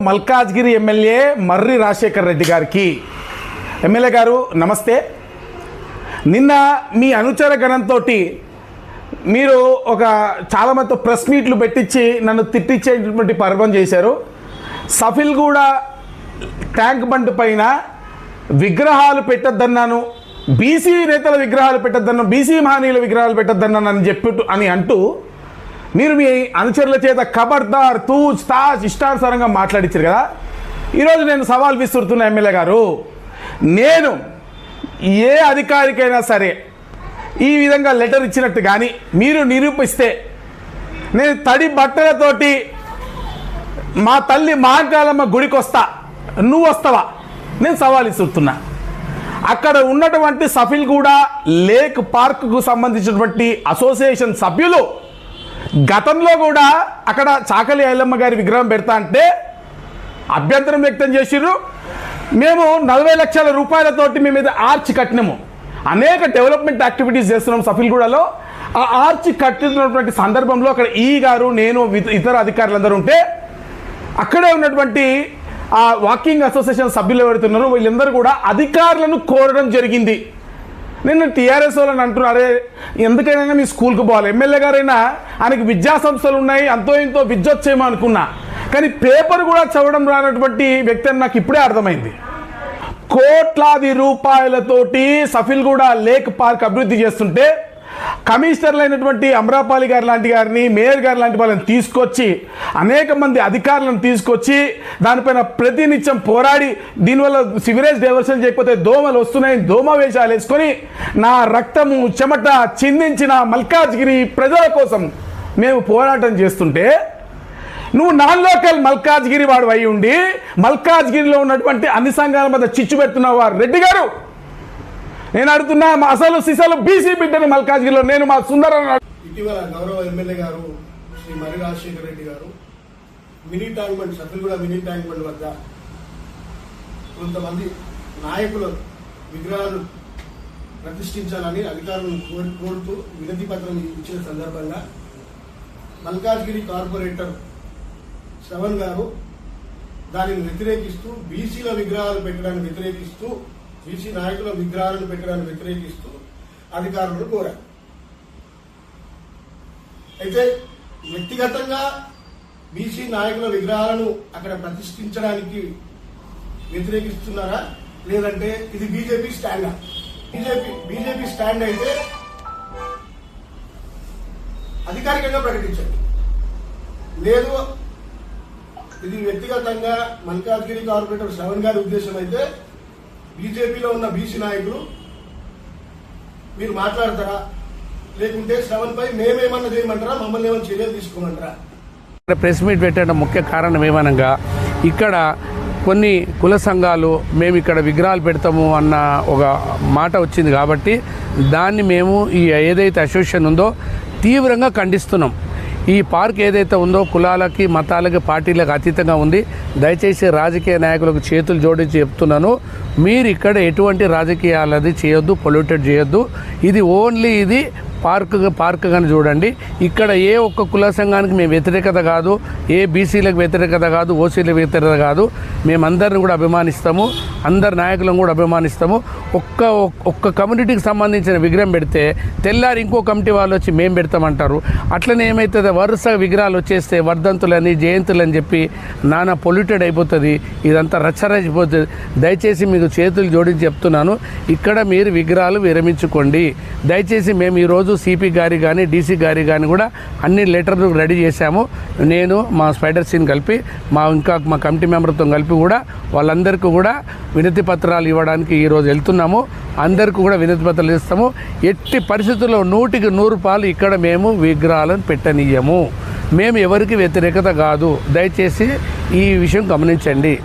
Malkajgiri MLA మర్రి రాజశేఖర్ రెడ్డి గారికి MLA గారు నమస్తే. నిన్న మీ అనుచర గణంతో మీరు ఒక చాలామంది ప్రెస్ మీట్లు పెట్టించి నన్ను తిట్టించేటువంటి పర్వం చేశారు. సఫిల్గూడ ట్యాంక్ బండ్ పైన విగ్రహాలు పెట్టద్దన్నాను, బీసీ నేతల విగ్రహాలు పెట్టద్దన్నాను, బీసీ మహనీయుల విగ్రహాలు పెట్టద్దన్నాను అని అంటూ మీరు మీ అనుచరుల చేత ఖబర్దార్ తూజ్ తాజ్ ఇష్టానుసారంగా మాట్లాడించారు కదా. ఈరోజు నేను సవాల్ విసురుతున్న ఎమ్మెల్యే గారు, నేను ఏ అధికారికైనా సరే ఈ విధంగా లెటర్ ఇచ్చినట్టు కానీ మీరు నిరూపిస్తే నేను తడి బట్టలతోటి మా తల్లి మహాకాళమ్మ గుడికి వస్తా, నువ్వు వస్తావా? నేను సవాల్ ఇస్తున్నా. అక్కడ ఉన్నటువంటి సఫిల్గూడ లేక్ పార్క్కు సంబంధించినటువంటి అసోసియేషన్ సభ్యులు గతంలో కూడా అక్కడ చాకలి ఐలమ్మ గారి విగ్రహం పెడతా అంటే అభ్యంతరం వ్యక్తం చేసిర్రు. మేము 40 లక్షల రూపాయలతోటి మేము మీద ఆర్చ్ కట్టినాము, అనేక డెవలప్మెంట్ యాక్టివిటీస్ చేస్తున్నాం సఫిల్గూడలో. ఆ ఆర్చ్ కట్టినటువంటి సందర్భంలో అక్కడ ఈ గారు, నేను, ఇతర అధికారులందరూ ఉంటే అక్కడే ఉన్నటువంటి ఆ వాకింగ్ అసోసియేషన్ సభ్యులు ఎవరుతున్నారో వీళ్ళందరూ కూడా అధికారులను కోరడం జరిగింది. నేను టీఆర్ఎస్ వాళ్ళని అంటున్నారే, ఎందుకైనా మీ స్కూల్కి పోవాలి, ఎమ్మెల్యే గారైనా ఆయనకి విద్యా సంస్థలు ఉన్నాయి, అంతో ఇంతో విద్య వచ్చేమో అనుకున్నా, కానీ పేపర్ కూడా చదవడం రానటువంటి వ్యక్తి అని నాకు ఇప్పుడే అర్థమైంది. కోట్లాది రూపాయలతోటి సఫిల్గూడ లేక్ పార్క్ అభివృద్ధి చేస్తుంటే కమిషనర్లు అయినటువంటి అమ్రాపాలి గారు లాంటి గారిని, మేయర్ గారు లాంటి వాళ్ళని తీసుకొచ్చి, అనేక మంది అధికారులను తీసుకొచ్చి దానిపైన ప్రతినిత్యం పోరాడి దీనివల్ల సివరేజ్ డైవర్షన్ చేయకపోతే దోమలు వస్తున్నాయి, దోమ వేషాలు వేసుకొని నా రక్తము చెమట చిందించిన మల్కాజ్గిరి ప్రజల కోసం మేము పోరాటం చేస్తుంటే నువ్వు నాన్ లోకల్ మల్కాజ్గిరి వాడు అయి ఉండి మల్కాజ్గిరిలో ఉన్నటువంటి అన్ని సంఘాల మధ్య చిచ్చు పెడుతున్నావు. రెడ్డి గారు, నేను అడుగుతున్నా, అసలు సిసలు బీసీ బిడ్డను మల్కాజ్గిరిలో నేను మా సుందర. ఇటీవల గౌరవ ఎమ్మెల్యే గారు శ్రీ మర్రి రాజశేఖర్ రెడ్డి గారు mini tank bund, Safilguda mini tank bund వద్ద కొంతమంది నాయకుల విగ్రహాలు ప్రతిష్ఠించాలని అధికారులను కోరుతూ వినతి పత్రం ఇచ్చిన సందర్భంగా మల్కాజ్గిరి కార్పొరేటర్ శ్రవణ్ గారు దానిని వ్యతిరేకిస్తూ, బీసీల విగ్రహాలు పెట్టడాన్ని వ్యతిరేకిస్తూ, బీసీ నాయకుల విగ్రహాలను పెట్టడాన్ని వ్యతిరేకిస్తూ అధికారులను కోరారు. అయితే వ్యక్తిగతంగా బీసీ నాయకుల విగ్రహాలను అక్కడ ప్రతిష్ఠించడానికి వ్యతిరేకిస్తున్నారా, లేదంటే ఇది బీజేపీ స్టాండా? బీజేపీ స్టాండ్ అయితే అధికారికంగా ప్రకటించండి, లేదు ఇది వ్యక్తిగతంగా మల్కాజ్గిరి కార్పొరేటర్ శ్రవణ్ గారి ఉద్దేశం అయితే బీజేపీలో ఉన్న బీసీ నాయకులు మీరు మాట్లాడతారా, లేకుంటే శ్రవణ్ పై మేమేమన్నా చేయమంటారా, మమ్మల్ని ఏమైనా చర్యలు తీసుకోమంటారా? ప్రెస్ మీట్ పెట్టడం ముఖ్య కారణం ఏమనగా ఇక్కడ కొన్ని కుల సంఘాలు మేము ఇక్కడ విగ్రహాలు పెడతాము అన్న ఒక మాట వచ్చింది కాబట్టి దాన్ని మేము ఈ ఏదైతే అసోసియేషన్ ఉందో తీవ్రంగా ఖండిస్తున్నాం. ఈ పార్క్ ఏదైతే ఉందో కులాలకి, మతాలకి, పార్టీలకు అతీతంగా ఉంది. దయచేసి రాజకీయ నాయకులకు చేతులు జోడించి చెప్తున్నాను, మీరు ఇక్కడ ఎటువంటి రాజకీయాలది చేయొద్దు, పొల్యూటెడ్ చేయొద్దు. ఇది ఓన్లీ ఇది పార్క్ కానీ చూడండి. ఇక్కడ ఏ ఒక్క కుల సంఘానికి మేము వ్యతిరేకత కాదు, ఏ బీసీలకు వ్యతిరేకత కాదు, ఓసీలకు వ్యతిరేకత కాదు. మేమందరిని కూడా అభిమానిస్తాము, అందరి నాయకులను కూడా అభిమానిస్తాము. ఒక్క కమ్యూనిటీకి సంబంధించిన విగ్రహం పెడితే తెల్లారి ఇంకో కమిటీ వాళ్ళు వచ్చి మేము పెడతామంటారు. అట్లనే ఏమవుతుంది, వరుస విగ్రహాలు వచ్చేస్తే వర్ధంతులని, జయంతులని చెప్పి నానా పొల్యూటెడ్ అయిపోతుంది, ఇదంతా రచ్చరచ్చిపోతుంది. దయచేసి మీకు చేతులు జోడించి చెప్తున్నాను, ఇక్కడ మీరు విగ్రహాలు విరమించుకోండి. దయచేసి మేము ఈరోజు సిపి గారి కానీ, డీసీ గారి కానీ కూడా అన్ని లెటర్లు రెడీ చేశాము. నేను మా స్పైడర్ సీన్ కలిపి మా కమిటీ మెంబర్తో కలిపి కూడా వాళ్ళందరికీ కూడా వినతి పత్రాలు ఇవ్వడానికి ఈరోజు వెళ్తున్నాము. అందరికీ కూడా వినతి పత్రాలు ఇస్తాము. ఎట్టి పరిస్థితుల్లో 100కి 100 ఇక్కడ మేము విగ్రహాలను పెట్టనియ్యము. మేము ఎవరికి వ్యతిరేకత కాదు, దయచేసి ఈ విషయం గమనించండి.